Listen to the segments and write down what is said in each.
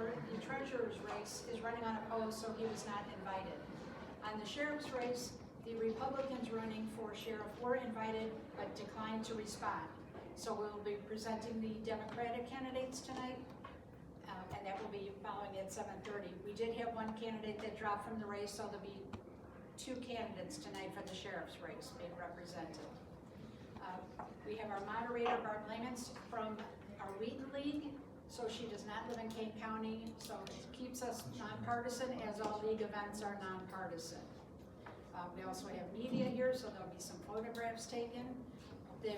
for the treasurer's race is running unopposed, so he was not invited. On the sheriff's race, the Republicans running for sheriff were invited but declined to respond. So we'll be presenting the Democratic candidates tonight, and that will be following at 7:30. We did have one candidate that dropped from the race, so there'll be two candidates tonight for the sheriff's race being represented. We have our moderator, Barb Lamans, from our Wheaton League. So she does not live in Kane County, so it keeps us nonpartisan, as all league events are nonpartisan. We also have media here, so there'll be some photographs taken. The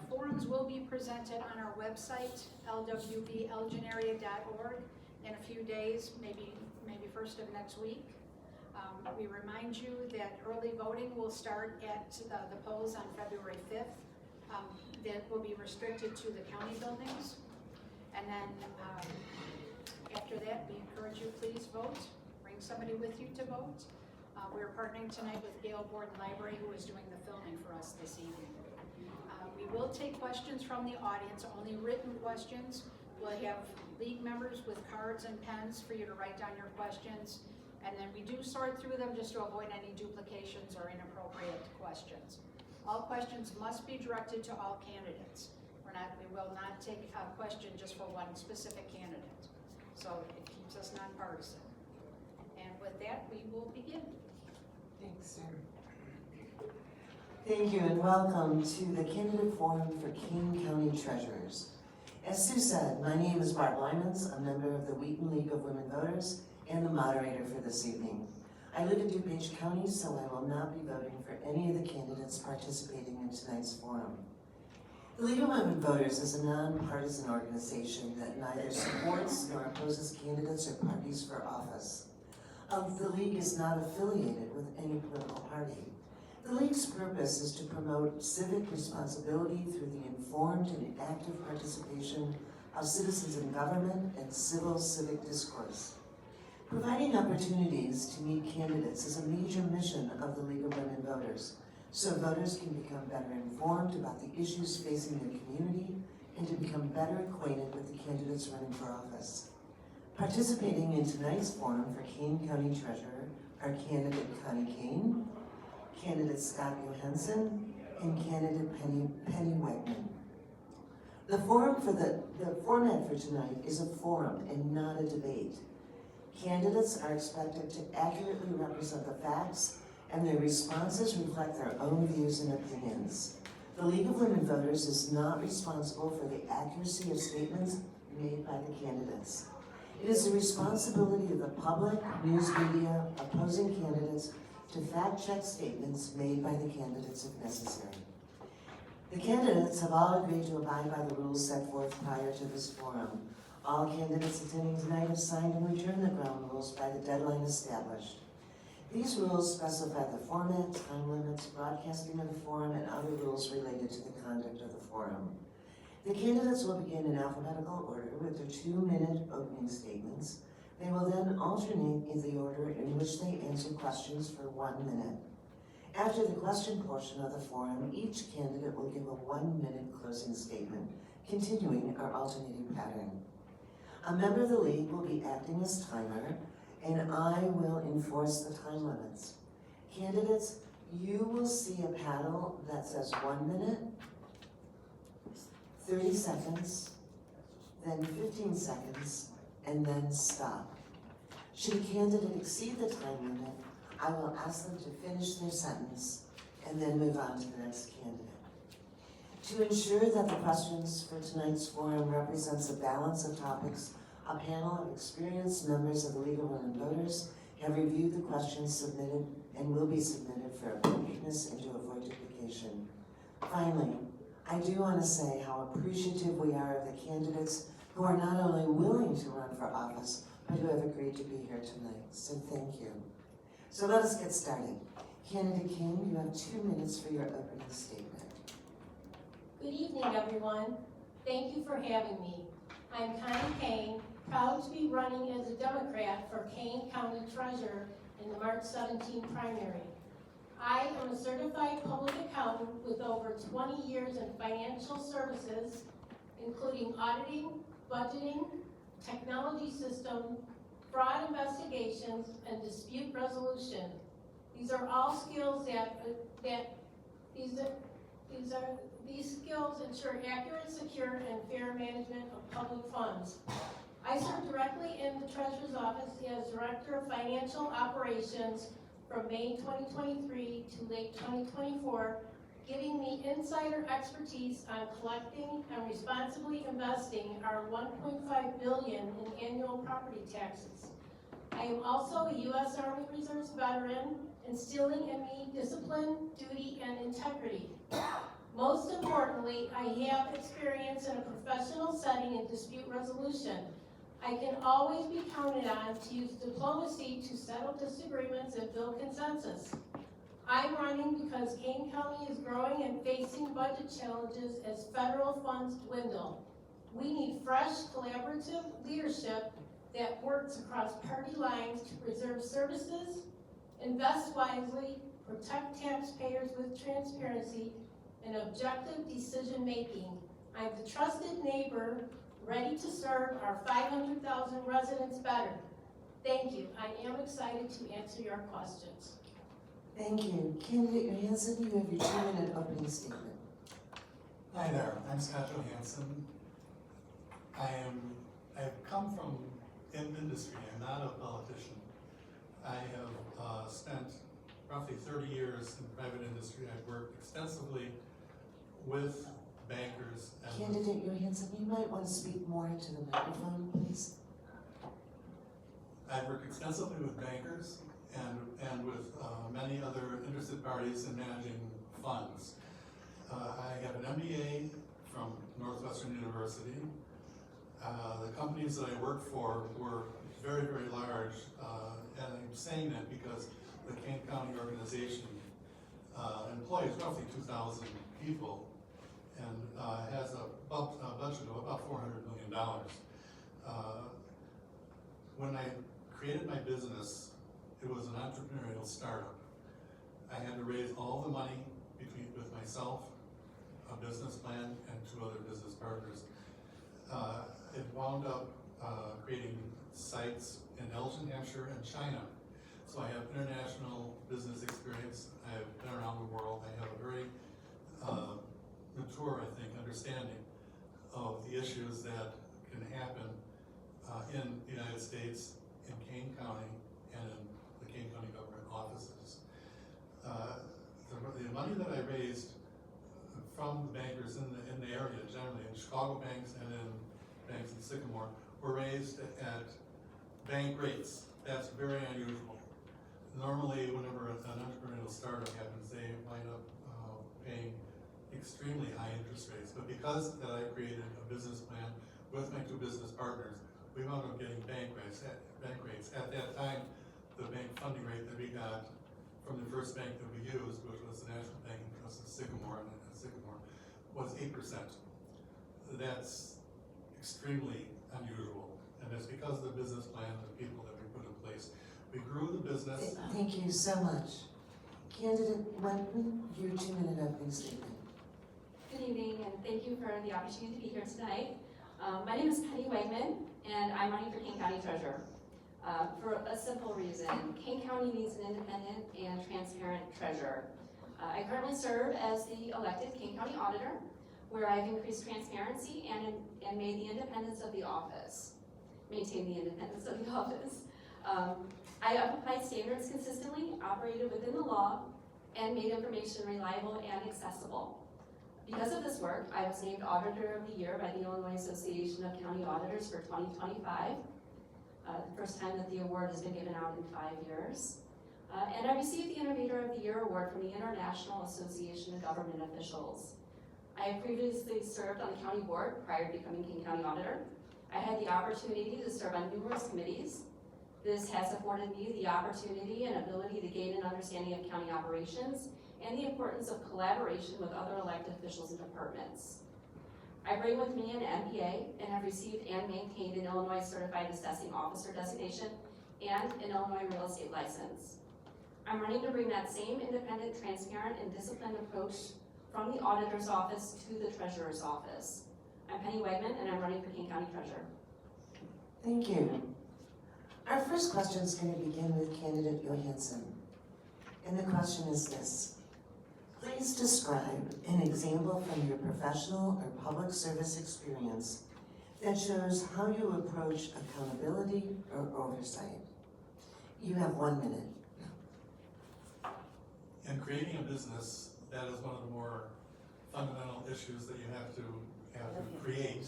forums will be presented on our website, lwblgenarea.org, in a few days, maybe first of next week. We remind you that early voting will start at the polls on February 5th. That will be restricted to the county buildings. And then after that, we encourage you, please vote. Bring somebody with you to vote. We're partnering tonight with Gale Borden Library, who is doing the filming for us this evening. We will take questions from the audience, only written questions. We'll have league members with cards and pens for you to write down your questions. And then we do sort through them just to avoid any duplications or inappropriate questions. All questions must be directed to all candidates. We will not take a question just for one specific candidate. So it keeps us nonpartisan. And with that, we will begin. Thanks, sir. Thank you, and welcome to the Candidate Forum for Kane County Treasurers. As Sue said, my name is Barb Lamans, a member of the Wheaton League of Women Voters and the moderator for this evening. I live in DuPage County, so I will not be voting for any of the candidates participating in tonight's forum. The League of Women Voters is a nonpartisan organization that neither supports nor opposes candidates or parties for office. The League is not affiliated with any political party. The League's purpose is to promote civic responsibility through the informed and active participation of citizens in government and civil civic discourse. Providing opportunities to meet candidates is a major mission of the League of Women Voters, so voters can become better informed about the issues facing their community and to become better acquainted with the candidates running for office. Participating in tonight's forum for Kane County Treasurer are candidate Connie Cain, candidate Scott Johansen, and candidate Penny Wegman. The format for tonight is a forum and not a debate. Candidates are expected to accurately represent the facts, and their responses reflect their own views and opinions. The League of Women Voters is not responsible for the accuracy of statements made by the candidates. It is the responsibility of the public, news media, opposing candidates to fact-check statements made by the candidates if necessary. The candidates have all agreed to abide by the rules set forth prior to this forum. All candidates attending tonight have signed and returned the ground rules by the deadline established. These rules specify the format, time limits, broadcasting of the forum, and other rules related to the conduct of the forum. The candidates will begin in alphabetical order with their 2-minute opening statements. They will then alternate in the order in which they answer questions for 1 minute. After the question portion of the forum, each candidate will give a 1-minute closing statement, continuing our alternating pattern. A member of the League will be acting as timer, and I will enforce the time limits. Candidates, you will see a paddle that says 1 minute, 30 seconds, then 15 seconds, and then stop. Should a candidate exceed the time limit, I will ask them to finish their sentence and then move on to the next candidate. To ensure that the questions for tonight's forum represents a balance of topics, a panel of experienced members of the League of Women Voters have reviewed the questions submitted and will be submitted for appropriateness and to avoid duplication. Finally, I do want to say how appreciative we are of the candidates who are not only willing to run for office, but who have agreed to be here tonight. So thank you. So let us get started. Candidate King, you have 2 minutes for your opening statement. Good evening, everyone. Thank you for having me. I'm Connie Cain, proud to be running as a Democrat for Kane County Treasurer in the March 17 primary. I am a certified public accountant with over 20 years in financial services, including auditing, budgeting, technology technology system, fraud investigations, and dispute resolution. These are all skills these skills ensure accurate, secure, and fair management of public funds. I serve directly in the Treasurer's Office as Director of Financial Operations from May 2023 to late 2024, giving me insider expertise on collecting and responsibly investing our $1.5 billion in annual property taxes. I am also a U.S. Army Reserves veteran, instilling in me discipline, duty, and integrity. Most importantly, I have experience in a professional setting in dispute resolution. I can always be counted on to use diplomacy to settle disagreements and build consensus. I'm running because Kane County is growing and facing budget challenges as federal funds dwindle. We need fresh, collaborative leadership that works across party lines to preserve services, invest wisely, protect taxpayers with transparency, and objective decision-making. I'm the trusted neighbor ready to serve our 500,000 residents better. Thank you. I am excited to answer your questions. Thank you. Candidate Johansen, you have your 2-minute opening statement. Hi there, I'm Scott Johansen. I've come from industry, I'm not a politician. I have spent roughly 30 years in private industry. I've worked extensively with bankers and Candidate Johansen, you might want to speak more into the microphone, please. I've worked extensively with bankers and with many other interested parties in managing funds. I have an MBA from Northwestern University. The companies that I worked for were very, very large, and I'm saying that because the Kane County organization employs roughly 2,000 people and has a budget of about $400 million. When I created my business, it was an entrepreneurial startup. I had to raise all the money with myself, a business plan, and 2 other business partners. It wound up creating sites in Elgin, Hampshire, and China. So I have international business experience. I've been around the world. I have a very mature, I think, understanding of the issues that can happen in the United States, in Kane County, and in the Kane County government offices. The money that I raised from the bankers in the area, generally in Chicago banks and in banks in Sycamore, were raised at bank rates. That's very unusual. Normally, whenever an entrepreneurial startup happens, they wind up paying extremely high interest rates. But because that I created a business plan with my 2 business partners, we wound up getting bank rates. At that time, the bank funding rate that we got from the first bank that we used, which was the National Bank and Trust of Sycamore, was 8%. That's extremely unusual, and it's because of the business plan and the people that we put in place. We grew the business. Thank you so much. Candidate Wegman, your 2-minute opening statement. Good evening, and thank you for the opportunity to be here tonight. My name is Connie Wegman, and I'm running for Kane County Treasurer. For a simple reason, Kane County needs an independent and transparent treasurer. I currently serve as the elected Kane County Auditor, where I've increased transparency and made the independence of the office, maintained the independence of the office. I have applied standards consistently, operated within the law, and made information reliable and accessible. Because of this work, I was named Auditor of the Year by the Illinois Association of County Auditors for 2025. The first time that the award has been given out in 5 years. And I received the Innovator of the Year award from the International Association of Government Officials. I have previously served on the county board prior to becoming Kane County Auditor. I had the opportunity to serve on numerous committees. This has afforded me the opportunity and ability to gain an understanding of county operations and the importance of collaboration with other elected officials and departments. I bring with me an MBA and have received and maintained an Illinois Certified Assessing Officer designation and an Illinois real estate license. I'm running to bring that same independent, transparent, and disciplined approach from the Auditor's Office to the Treasurer's Office. I'm Penny Wegman, and I'm running for Kane County Treasurer. Thank you. Our first question is going to begin with candidate Johansen. And the question is this. Please describe an example from your professional or public service experience that shows how you approach accountability or oversight. You have 1 minute. In creating a business, that is one of the more fundamental issues that you have to create.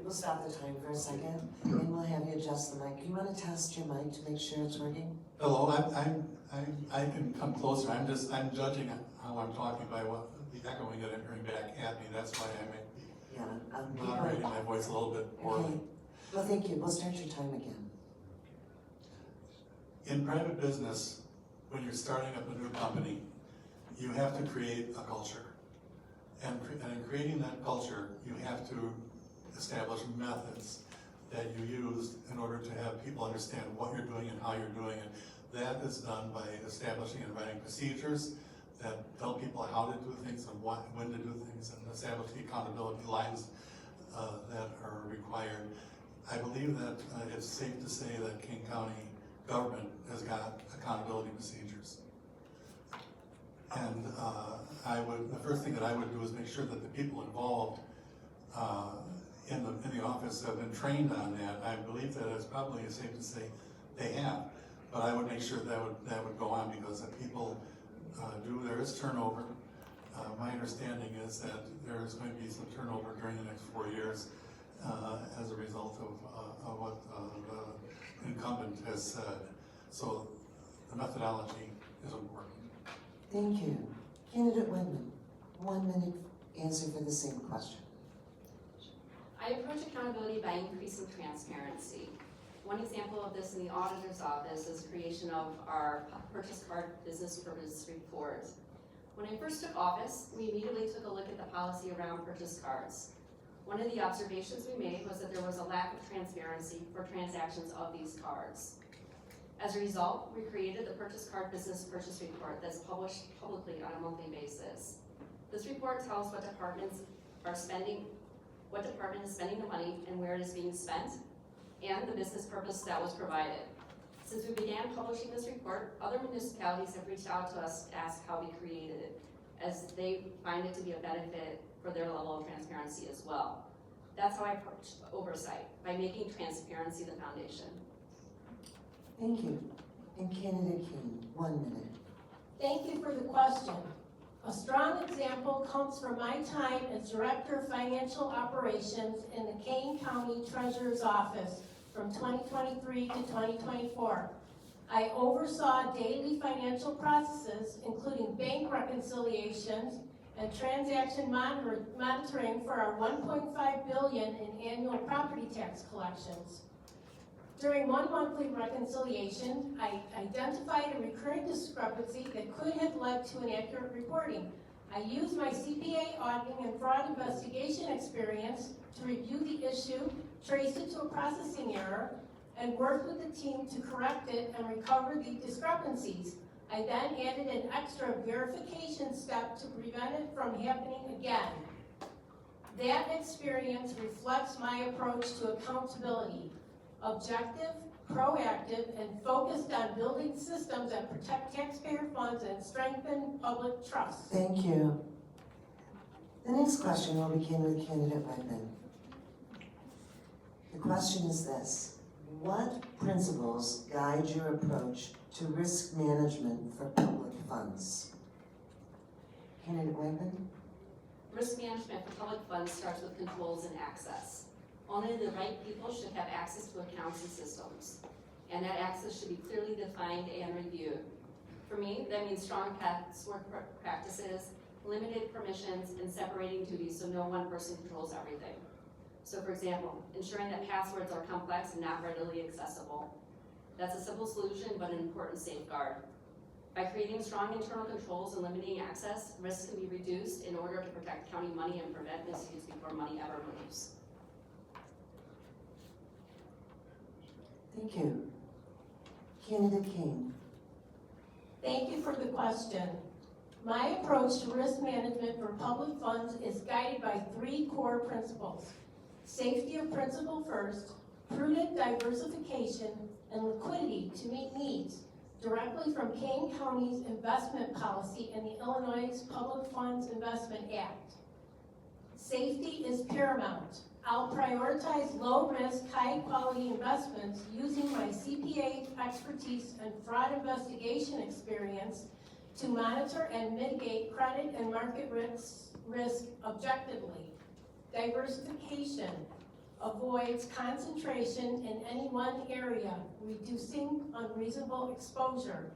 We'll stop the time for a second, and we'll have you adjust the mic. You want to test your mic to make sure it's working? Hello, I can come closer. I'm judging how I'm talking by what the echoing that I'm hearing back at me. That's why I might be Yeah. moderating my voice a little bit poorly. Okay. Well, thank you. We'll start your time again. In private business, when you're starting up a new company, you have to create a culture. And in creating that culture, you have to establish methods that you use in order to have people understand what you're doing and how you're doing it. That is done by establishing and writing procedures that tell people how to do things and when to do things, and establish the accountability lines that are required. I believe that it's safe to say that Kane County government has got accountability procedures. And the first thing that I would do is make sure that the people involved in the office have been trained on that. I believe that it's probably safe to say they have, but I would make sure that would go on, because if people there is turnover. My understanding is that there is going to be some turnover during the next 4 years as a result of what the incumbent has said. So the methodology is important. Thank you. Candidate Wegman, 1 minute answer for the same question. I approach accountability by increasing transparency. One example of this in the auditor's office is creation of our purchase card business purpose report. When I first took office, we immediately took a look at the policy around purchase cards. One of the observations we made was that there was a lack of transparency for transactions of these cards. As a result, we created the purchase card business purchase report that's published publicly on a monthly basis. This report tells what departments are spending, what department is spending the money and where it is being spent, and the business purpose that was provided. Since we began publishing this report, other municipalities have reached out to us to ask how we created it, as they find it to be a benefit for their level of transparency as well. That's how I approach oversight, by making transparency the foundation. Thank you. And Candidate Kane, 1 minute. Thank you for the question. A strong example comes from my time as Director of Financial Operations in the Kane County Treasurer's Office from 2023 to 2024. I oversaw daily financial processes, including bank reconciliations and transaction monitoring for our $1.5 billion in annual property tax collections. During one monthly reconciliation, I identified a recurring discrepancy that could have led to inaccurate reporting. I used my CPA auditing and fraud investigation experience to review the issue, trace it to a processing error, and worked with the team to correct it and recover the discrepancies. I then added an extra verification step to prevent it from happening again. That experience reflects my approach to accountability. Objective, proactive, and focused on building systems that protect taxpayer funds and strengthen public trust. Thank you. The next question will begin with candidate Wegman. The question is this: what principles guide your approach to risk management for public funds? Candidate Wegman? Risk management for public funds starts with controls and access. Only the right people should have access to accounts and systems, and that access should be clearly defined and reviewed. For me, that means strong password practices, limited permissions, and separating duties so no one person controls everything. So for example, ensuring that passwords are complex and not readily accessible. That's a simple solution, but an important safeguard. By creating strong internal controls and limiting access, risks can be reduced in order to protect county money and prevent misuse before money ever moves. Thank you. Candidate Kane? Thank you for the question. My approach to risk management for public funds is guided by 3 core principles: safety of principal first, prudent diversification, and liquidity to meet needs directly from Kane County's investment policy and the Illinois Public Funds Investment Act. Safety is paramount. I'll prioritize low-risk, high-quality investments using my CPA expertise and fraud investigation experience to monitor and mitigate credit and market risk objectively. Diversification avoids concentration in any one area, reducing unreasonable exposure.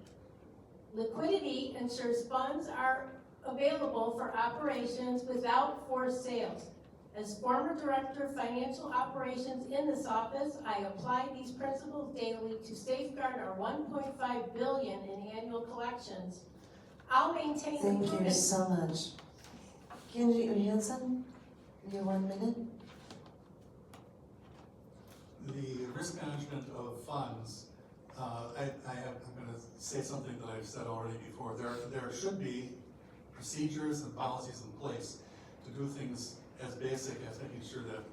Liquidity ensures funds are available for operations without forced sales. As former Director of Financial Operations in this office, I apply these principles daily to safeguard our $1.5 billion in annual collections. I'll maintain the Thank you prudent. so much. Candidate Johansen, your 1 minute. The risk management of funds, I'm gonna say something that I've said already before. There should be procedures and policies in place to do things as basic as making sure that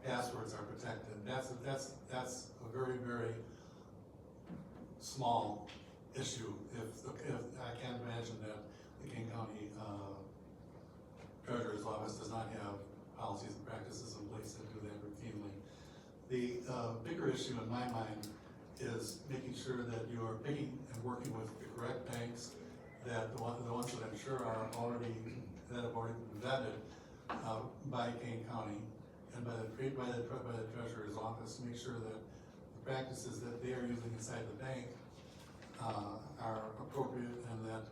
passwords are protected. That's a very, very small issue. If I can't imagine that the Kane County Treasurer's Office does not have policies and practices in place that do that routinely. The bigger issue in my mind is making sure that you are picking and working with the correct banks, that the ones that I'm sure are already, that have already been vetted by Kane County and by the Treasurer's Office, to make sure that the practices that they are using inside the bank are appropriate and that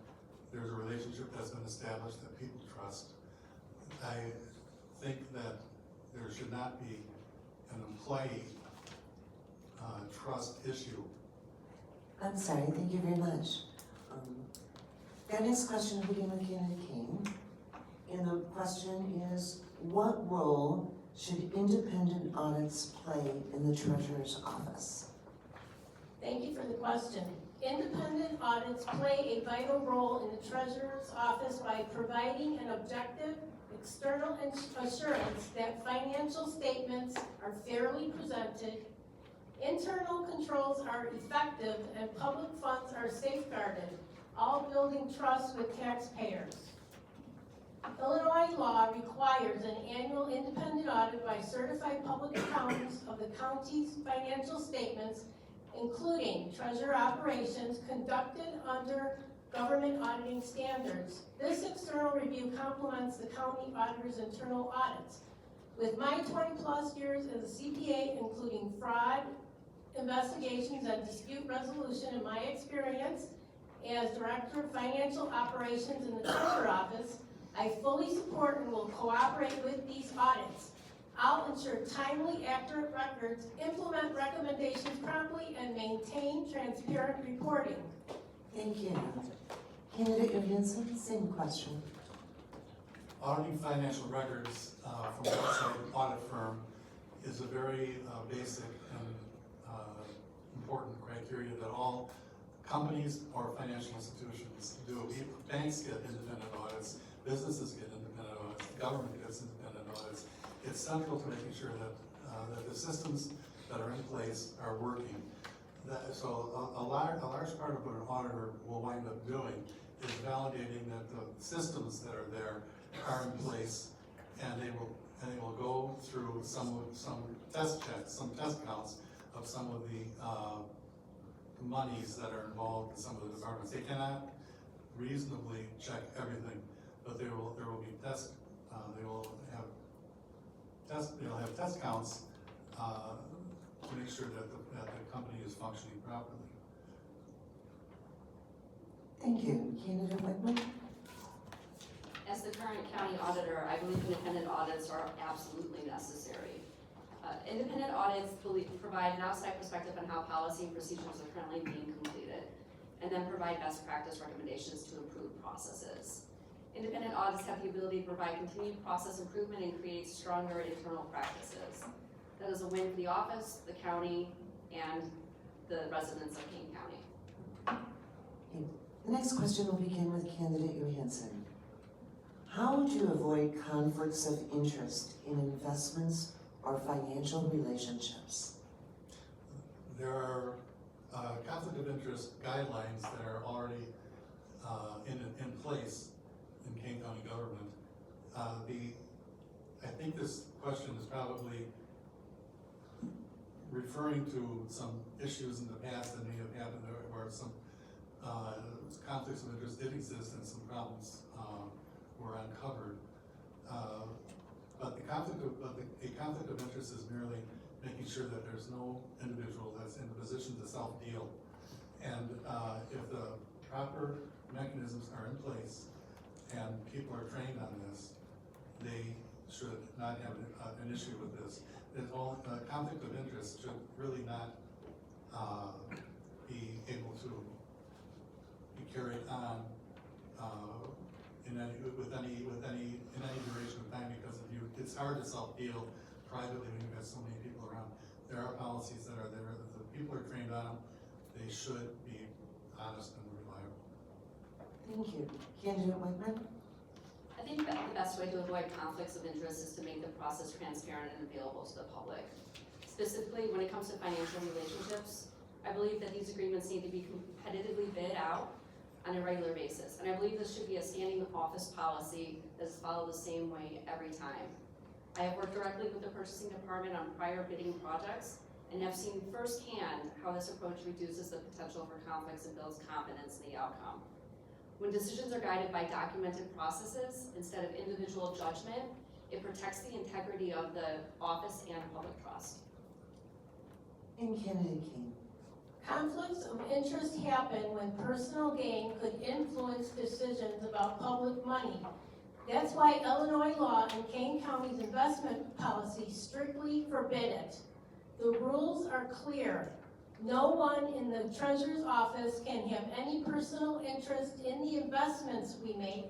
there's a relationship that's been established that people trust. I think that there should not be an employee trust issue. I'm sorry, thank you very much. Our next question will begin with Candidate Kane. And the question is, what role should independent audits play in the Treasurer's Office? Thank you for the question. Independent audits play a vital role in the Treasurer's Office by providing an objective external assurance that financial statements are fairly presented, internal controls are effective, and public funds are safeguarded, all building trust with taxpayers. Illinois law requires an annual independent audit by certified public accountants of the county's financial statements, including treasurer operations, conducted under government auditing standards. This external review complements the county auditor's internal audits. With my 20-plus years as a CPA, including fraud investigations and dispute resolution in my experience as Director of Financial Operations in the Treasurer's Office, I fully support and will cooperate with these audits. I'll ensure timely, accurate records, implement recommendations promptly, and maintain transparent reporting. Thank you. Candidate Johansen, same question. Auditing financial records from an outside audit firm is a very basic and important criteria that all companies or financial institutions do. Banks get independent audits, businesses get independent audits, the government gets independent audits. It's central to making sure that that the systems that are in place are working. So a large part of what an auditor will wind up doing is validating that the systems that are there are in place, and they will go through some test checks, some test counts of some of the monies that are involved in some of the departments. They cannot reasonably check everything, but there will be test. They'll have test counts to make sure that the company is functioning properly. Thank you. Candidate Wegman? As the current county auditor, I believe independent audits are absolutely necessary. Independent audits provide an outside perspective on how policy and procedures are currently being completed, and then provide best practice recommendations to improve processes. Independent audits have the ability to provide continued process improvement and create stronger internal practices. That is a win for the office, the county, and the residents of Kane County. Okay. The next question will begin with Candidate Johansen. How would you avoid conflicts of interest in investments or financial relationships? There are conflict of interest guidelines that are already in place in Kane County government. I think this question is probably referring to some issues in the past that may have happened where some conflicts of interest did exist and some problems were uncovered. But a conflict of interest is merely making sure that there's no individual that's in a position to self-deal. And if the proper mechanisms are in place and people are trained on this, they should not have an issue with this. Conflict of interest should really not be able to be carried on in any duration of time, because it's hard to self-deal privately when you've got so many people around. There are policies that are there. If the people are trained on them, they should be honest and reliable. Thank you. Candidate Wegman? I think that the best way to avoid conflicts of interest is to make the process transparent and available to the public. Specifically, when it comes to financial relationships, I believe that these agreements need to be competitively bid out on a regular basis. And I believe this should be a standing office policy that is followed the same way every time. I have worked directly with the purchasing department on prior bidding projects and have seen firsthand how this approach reduces the potential for conflicts and builds confidence in the outcome. When decisions are guided by documented processes instead of individual judgment, it protects the integrity of the office and public trust. And Candidate Kane? Conflicts of interest happen when personal gain could influence decisions about public money. That's why Illinois law and Kane County's investment policy strictly forbid it. The rules are clear. No one in the treasurer's office can have any personal interest in the investments we make,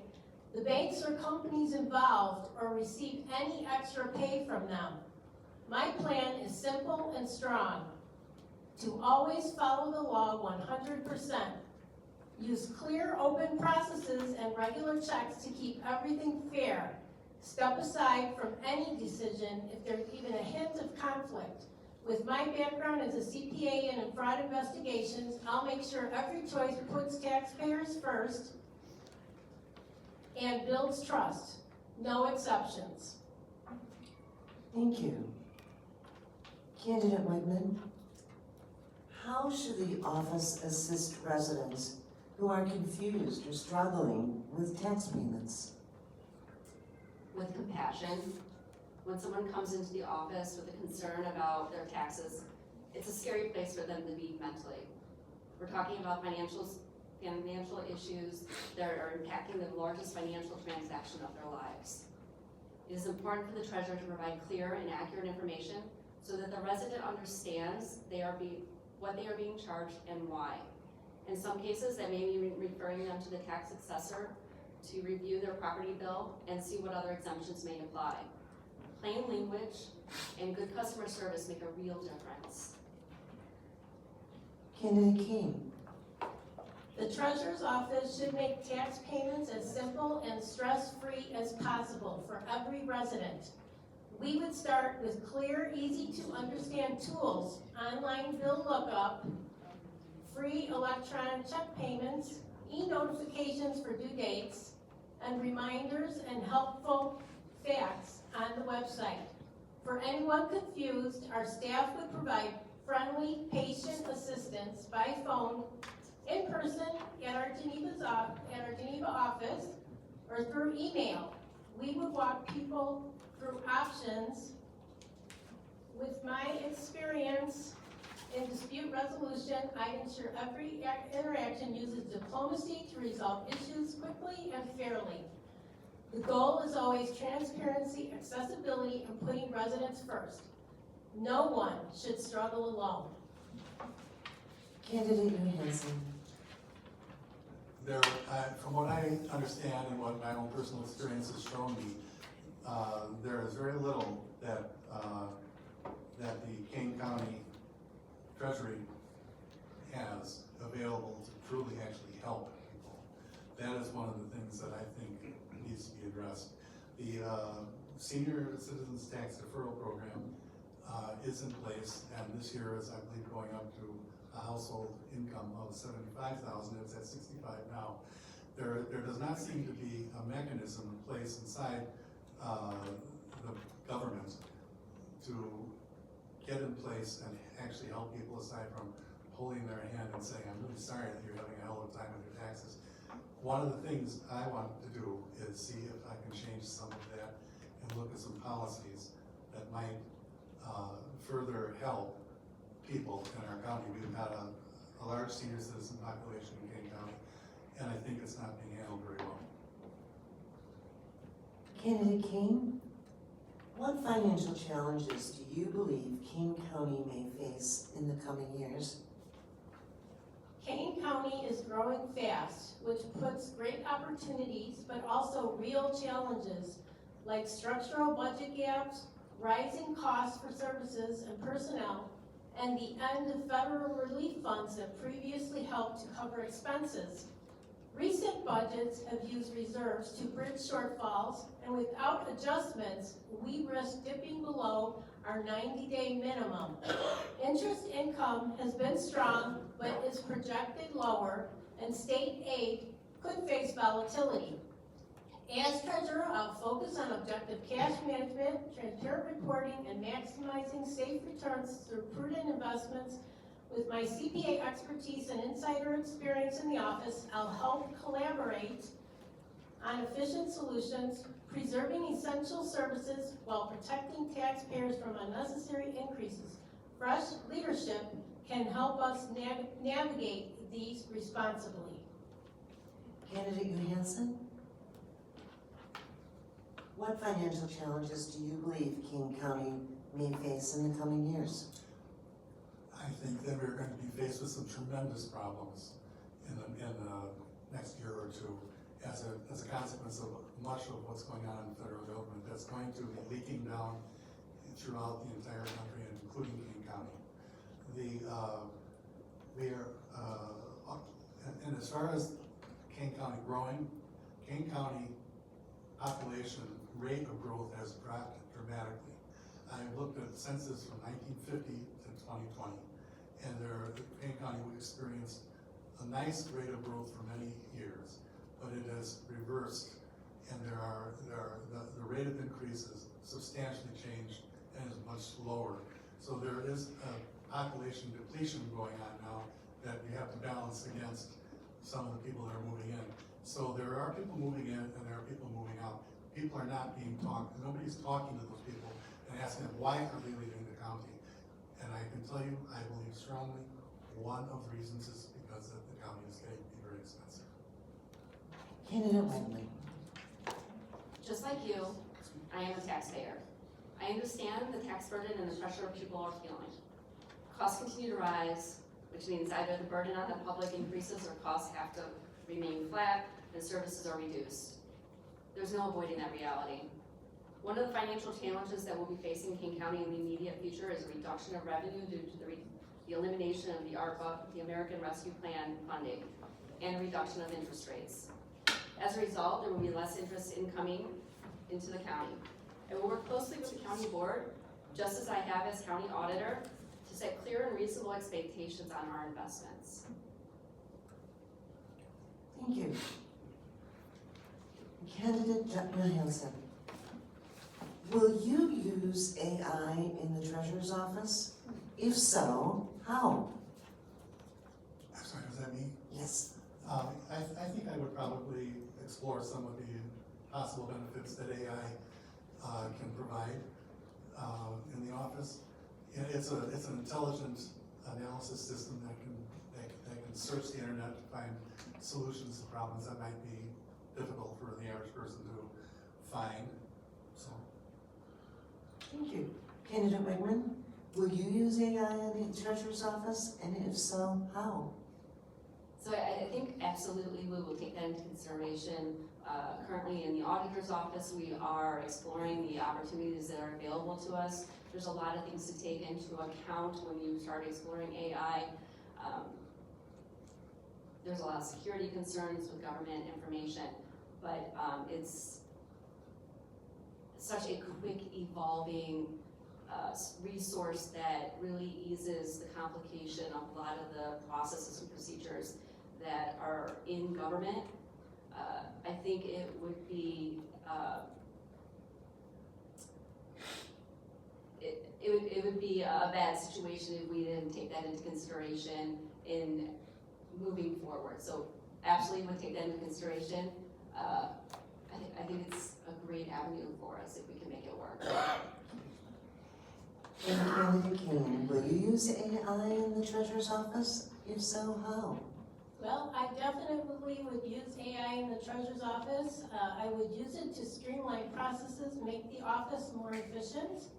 the banks or companies involved, or receive any extra pay from them. My plan is simple and strong. To always follow the law 100%. Use clear, open processes and regular checks to keep everything fair. Step aside from any decision if there's even a hint of conflict. With my background as a CPA and in fraud investigations, I'll make sure every choice puts taxpayers first and builds trust. No exceptions. Thank you. Candidate Wegman? How should the office assist residents who are confused or struggling with tax payments? With compassion. When someone comes into the office with a concern about their taxes, it's a scary place for them to be mentally. We're talking about financial issues that are impacting the largest financial transaction of their lives. It is important for the treasurer to provide clear and accurate information so that the resident understands what they are being charged and why. In some cases, that may be referring them to the tax assessor to review their property bill and see what other exemptions may apply. Plain language and good customer service make a real difference. Candidate Kane? The treasurer's office should make tax payments as simple and stress-free as possible for every resident. We would start with clear, easy-to-understand tools, online bill lookup, free electronic check payments, e-notifications for due dates, and reminders and helpful facts on the website. For anyone confused, our staff would provide friendly patient assistance by phone, in person at our Geneva office, or through email. We would walk people through options. With my experience in dispute resolution, I ensure every interaction uses diplomacy to resolve issues quickly and fairly. The goal is always transparency, accessibility, and putting residents first. No one should struggle alone. Candidate Johansen? From what I understand and what my own personal experience has shown me, there is very little that the Kane County Treasury has available to truly actually help people. That is one of the things that I think needs to be addressed. The Senior Citizens Tax Deferral Program is in place, and this year is, I believe, going up to a household income of 75,000. It's at 65 now. There does not seem to be a mechanism in place inside the government to get in place and actually help people, aside from holding their hand and saying, I'm really sorry that you're having a hell of a time with your taxes. One of the things I want to do is see if I can change some of that and look at some policies that might further help people in our county. We've got a large senior citizen population in Kane County, and I think it's not being handled very well. Candidate Kane, what financial challenges do you believe Kane County may face in the coming years? Kane County is growing fast, which puts great opportunities, but also real challenges like structural budget gaps, rising costs for services and personnel, and the end of federal relief funds that previously helped to cover expenses. Recent budgets have used reserves to bridge shortfalls, and without adjustments, we risk dipping below our 90-day minimum. Interest income has been strong, but is projected lower, and state aid could face volatility. As treasurer, I'll focus on objective cash management, transparent reporting, and maximizing safe returns through prudent investments. With my CPA expertise and insider experience in the office, I'll help collaborate on efficient solutions, preserving essential services while protecting taxpayers from unnecessary increases. Fresh leadership can help us navigate these responsibly. Candidate Johansen, what financial challenges do you believe Kane County may face in the coming years? I think that we're going to be faced with some tremendous problems in the next year or two as a consequence of much of what's going on in the federal government that's going to be leaking down throughout the entire country, including Kane County. And as far as Kane County growing, Kane County population rate of growth has dropped dramatically. I looked at census from 1950 to 2020, and Kane County experienced a nice rate of growth for many years, but it has reversed, and the rate of increase has substantially changed and is much lower. So there is a population depletion going on now that we have to balance against some of the people that are moving in. So there are people moving in and there are people moving out. People are not being talked, nobody's talking to those people and asking them, why are they leaving the county? And I can tell you, I believe strongly, one of the reasons is because the county is getting to be very expensive. Candidate Wegman. Just like you, I am a taxpayer. I understand the tax burden and the pressure people are feeling. Costs continue to rise, which means either the burden on the public increases or costs have to remain flat and services are reduced. There's no avoiding that reality. One of the financial challenges that we'll be facing in Kane County in the immediate future is a reduction of revenue due to the elimination of the ARPA, the American Rescue Plan funding, and a reduction of interest rates. As a result, there will be less interest incoming into the county. I will work closely with the county board, just as I have as county auditor, to set clear and reasonable expectations on our investments. Thank you. Candidate Johansen, will you use AI in the treasurer's office? If so, how? I'm sorry, does that mean? Yes. I think I would probably explore some of the possible benefits that AI can provide in the office. And it's an intelligent analysis system that can search the internet to find solutions to problems that might be difficult for the average person to find. So, Thank you. Candidate Wegman, will you use AI in the treasurer's office? And if so, how? So I think absolutely we will take that into consideration. Currently in the auditor's office, we are exploring the opportunities that are available to us. There's a lot of things to take into account when you start exploring AI. There's a lot of security concerns with government information, but it's such a quick evolving resource that really eases the complication of a lot of the processes and procedures that are in government. I think it would be it would be a bad situation if we didn't take that into consideration in moving forward. So absolutely would take that into consideration. I think it's a great avenue for us if we can make it work. And Candidate Kane, will you use AI in the treasurer's office? If so, how? Well, I definitely would use AI in the treasurer's office. I would use it to streamline processes, make the office more efficient.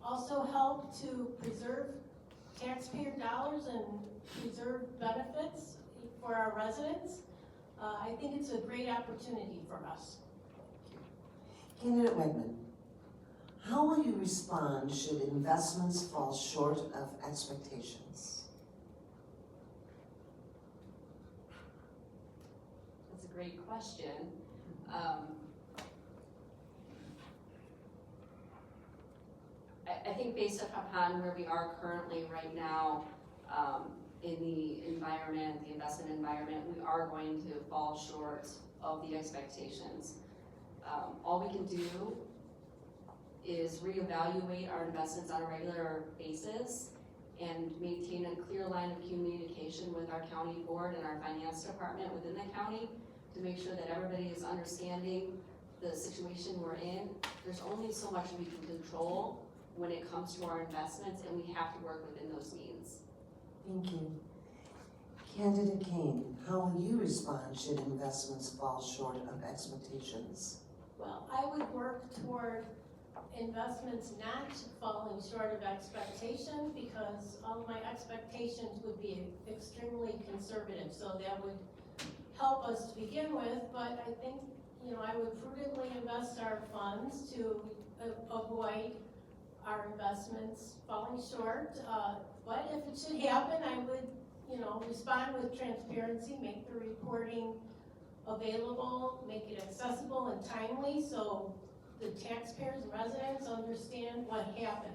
Also help to preserve taxpayer dollars and preserve benefits for our residents. I think it's a great opportunity for us. Candidate Wegman, how will you respond should investments fall short of expectations? That's a great question. I think based upon where we are currently right now, in the environment, the investment environment, we are going to fall short of the expectations. All we can do is reevaluate our investments on a regular basis and maintain a clear line of communication with our county board and our finance department within the county to make sure that everybody is understanding the situation we're in. There's only so much we can control when it comes to our investments, and we have to work within those means. Thank you. Candidate Kane, how will you respond should investments fall short of expectations? Well, I would work toward investments not falling short of expectation, because all of my expectations would be extremely conservative, so that would help us to begin with. But I think, I would prudently invest our funds to avoid our investments falling short. But if it should happen, I would, respond with transparency, make the reporting available, make it accessible and timely, so the taxpayers and residents understand what happened.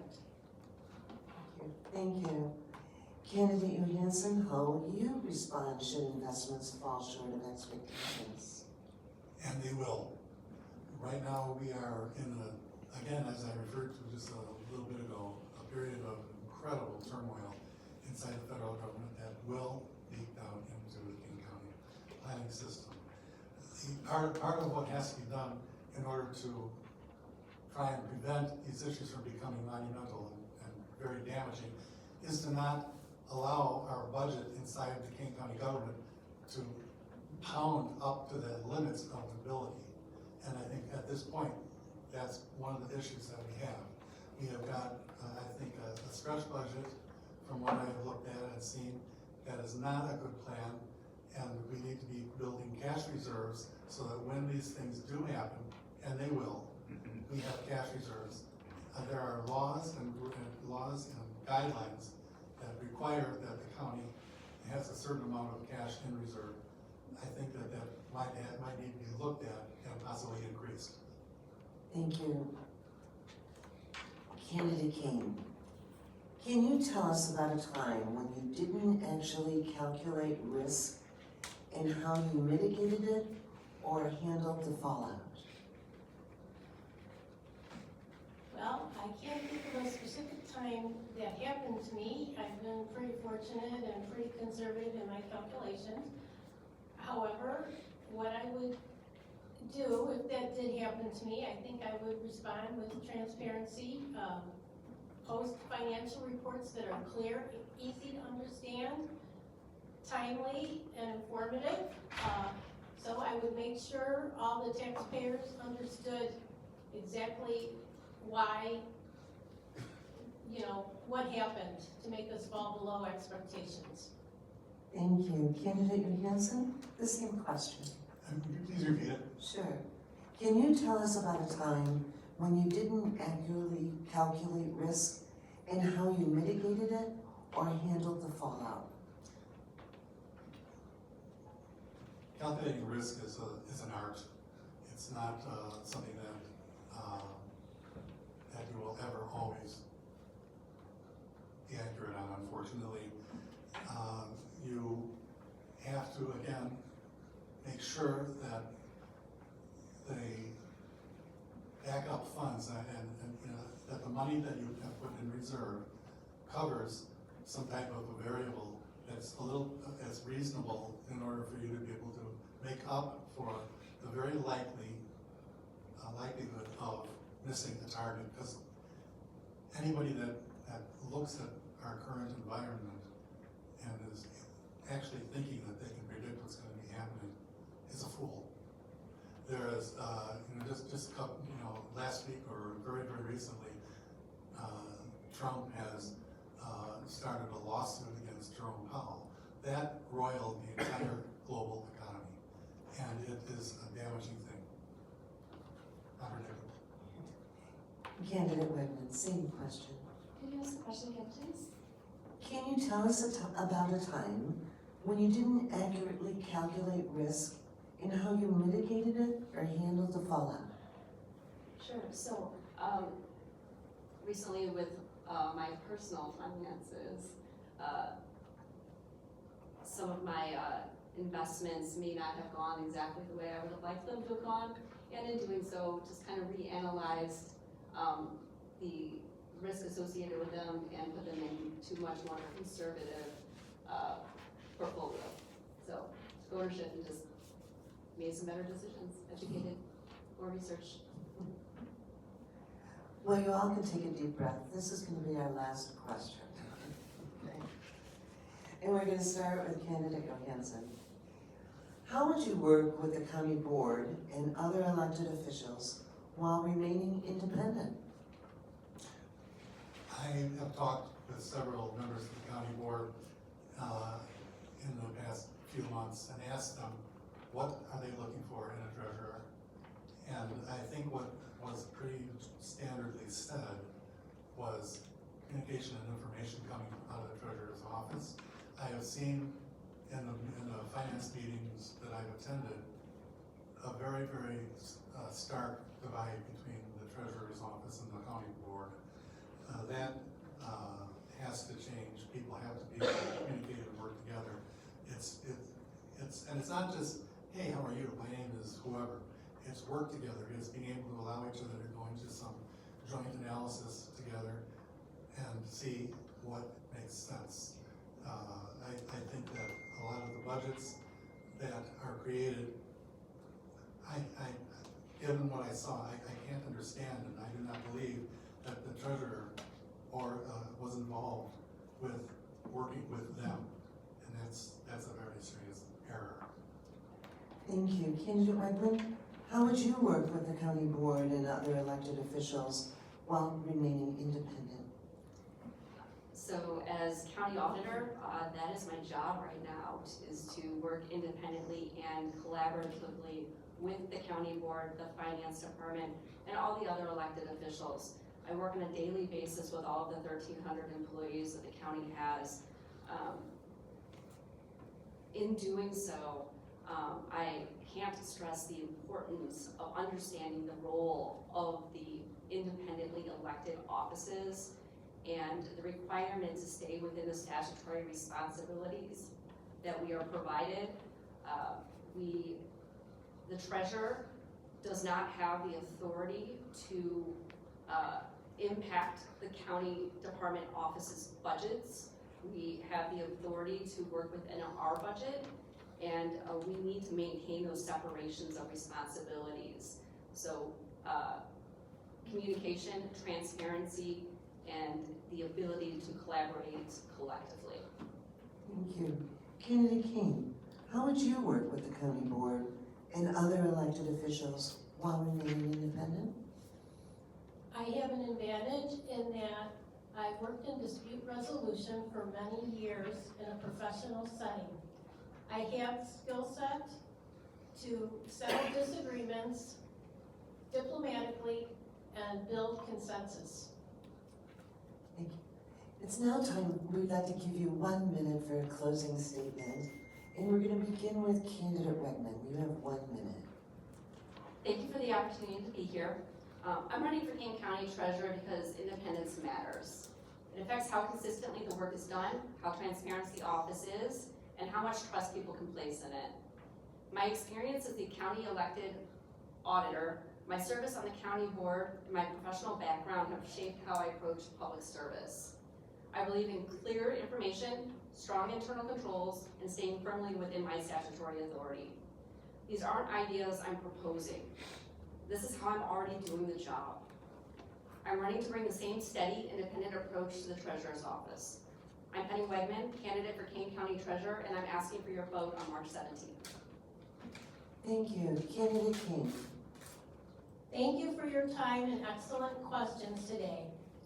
Thank you. Candidate Johansen, how will you respond should investments fall short of expectations? And they will. Right now, we are in again, as I referred to just a little bit ago, a period of incredible turmoil inside the federal government that will leak down into the King County planning system. Part of what has to be done in order to try and prevent these issues from becoming monumental and very damaging is to not allow our budget inside the Kane County government to pound up to the limits of ability. And I think at this point, that's one of the issues that we have. We have got, I think, a stretch budget from what I've looked at and seen that is not a good plan, and we need to be building cash reserves so that when these things do happen, and they will, we have cash reserves. There are laws and guidelines that require that the county has a certain amount of cash in reserve. I think that might need to be looked at and possibly increased. Thank you. Candidate Kane, can you tell us about a time when you didn't actually calculate risk and how you mitigated it or handled the fallout? Well, I can't think of a specific time that happened to me. I've been pretty fortunate and pretty conservative in my calculations. However, what I would do if that did happen to me, I think I would respond with transparency, post financial reports that are clear, easy to understand, timely, and informative. So I would make sure all the taxpayers understood exactly why, what happened to make us fall below expectations. Thank you. Candidate Johansen, the same question. Would you please repeat it? Sure. Can you tell us about a time when you didn't accurately calculate risk and how you mitigated it or handled the fallout? Calculating risk is an art. It's not something that that you will ever always be accurate on, unfortunately. You have to, again, make sure that the backup funds and that the money that you have put in reserve covers some type of a variable that's that's reasonable in order for you to be able to make up for the very likelihood of missing the target. Because anybody that looks at our current environment and is actually thinking that they can predict what's going to be happening is a fool. There is, just a couple, last week or very, very recently, Trump has started a lawsuit against Jerome Powell. That roiled the entire global economy, and it is a damaging thing. Unpredictable. Candidate Wegman, same question. Could you ask the question again, please? Can you tell us about a time when you didn't accurately calculate risk and how you mitigated it or handled the fallout? Sure. So, recently with my personal finances, some of my investments may not have gone exactly the way I would have liked them to have gone, and in doing so, just kind of reanalyzed the risk associated with them and put them into much more conservative portfolio. So, took ownership and just made some better decisions, educated, more research. Well, you all can take a deep breath. This is going to be our last question. Okay. And we're going to start with candidate Johansen. How would you work with the county board and other elected officials while remaining independent? I have talked with several members of the county board in the past few months and asked them, what are they looking for in a treasurer? And I think what was pretty standardly said was communication and information coming out of the treasurer's office. I have seen in the finance meetings that I've attended a very, very stark divide between the treasurer's office and the county board. That has to change. People have to be able to communicate and work together. And it's not just, hey, how are you? My name is whoever. It's work together. It's being able to allow each other to go into some joint analysis together and see what makes sense. I think that a lot of the budgets that are created, given what I saw, I can't understand, and I do not believe that the treasurer was involved with working with them, and that's a very serious error. Thank you. Candidate Wegman, how would you work with the county board and other elected officials while remaining independent? So as county auditor, that is my job right now, is to work independently and collaboratively with the county board, the finance department, and all the other elected officials. I work on a daily basis with all of the 1,300 employees that the county has. In doing so, I can't stress the importance of understanding the role of the independently elected offices and the requirement to stay within the statutory responsibilities that we are provided. The treasurer does not have the authority to impact the county department office's budgets. We have the authority to work within our budget, and we need to maintain those separations of responsibilities. So communication, transparency, and the ability to collaborate collectively. Thank you. Candidate Kane, how would you work with the county board and other elected officials while remaining independent? I have an advantage in that I've worked in dispute resolution for many years in a professional setting. I have skill set to settle disagreements diplomatically and build consensus. Thank you. It's now time, we'd like to give you 1 minute for a closing statement. And we're going to begin with candidate Wegman. You have 1 minute. Thank you for the opportunity to be here. I'm running for Kane County Treasurer because independence matters. It affects how consistently the work is done, how transparent the office is, and how much trust people can place in it. My experience as the county elected auditor, my service on the county board, and my professional background have shaped how I approach public service. I believe in clear information, strong internal controls, and staying firmly within my statutory authority. These aren't ideas I'm proposing. This is how I'm already doing the job. I'm running to bring the same steady, independent approach to the Treasurer's Office. I'm Connie Wegman, candidate for Kane County Treasurer, and I'm asking for your vote on March 17th. Thank you. Candidate King. Thank you for your time and excellent questions today.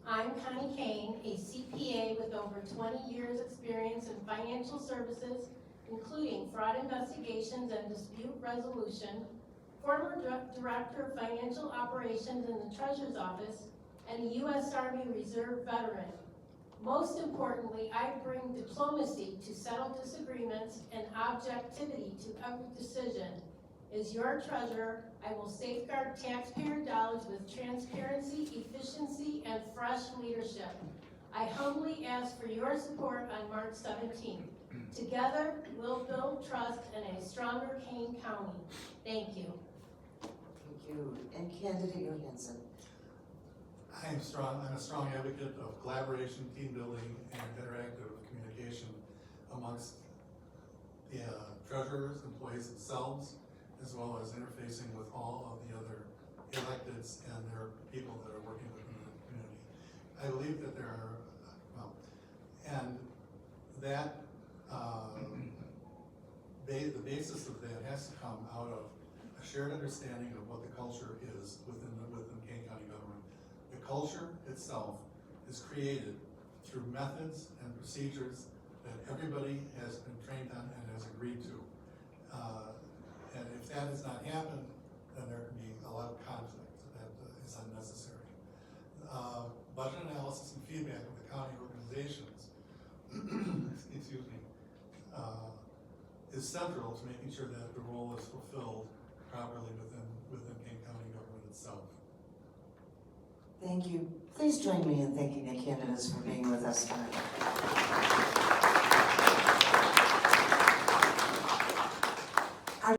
I'm Connie Cain, a CPA with over 20 years experience in financial services, including fraud investigations and dispute resolution, former Director of Financial Operations in the Treasurer's Office, and a U.S. Army Reserve veteran. Most importantly, I bring diplomacy to settle disagreements and objectivity to every decision. As your treasurer, I will safeguard taxpayer dollars with transparency, efficiency, and fresh leadership. I humbly ask for your support on March 17th. Together, we'll build trust in a stronger Kane County. Thank you. Thank you. And Candidate Johansen. I'm a strong advocate of collaboration, team building, and interactive communication amongst the treasurers, employees themselves, as well as interfacing with all of the other electeds and their people that are working within the community. I believe that there are, and that the basis of that has to come out of a shared understanding of what the culture is within Kane County government. The culture itself is created through methods and procedures that everybody has been trained on and has agreed to. And if that has not happened, then there can be a lot of conflict that is unnecessary. Budget analysis and feedback of the county organizations, excuse me, is central to making sure that the role is fulfilled properly within Kane County government itself. Thank you. Please join me in thanking the candidates for being with us tonight.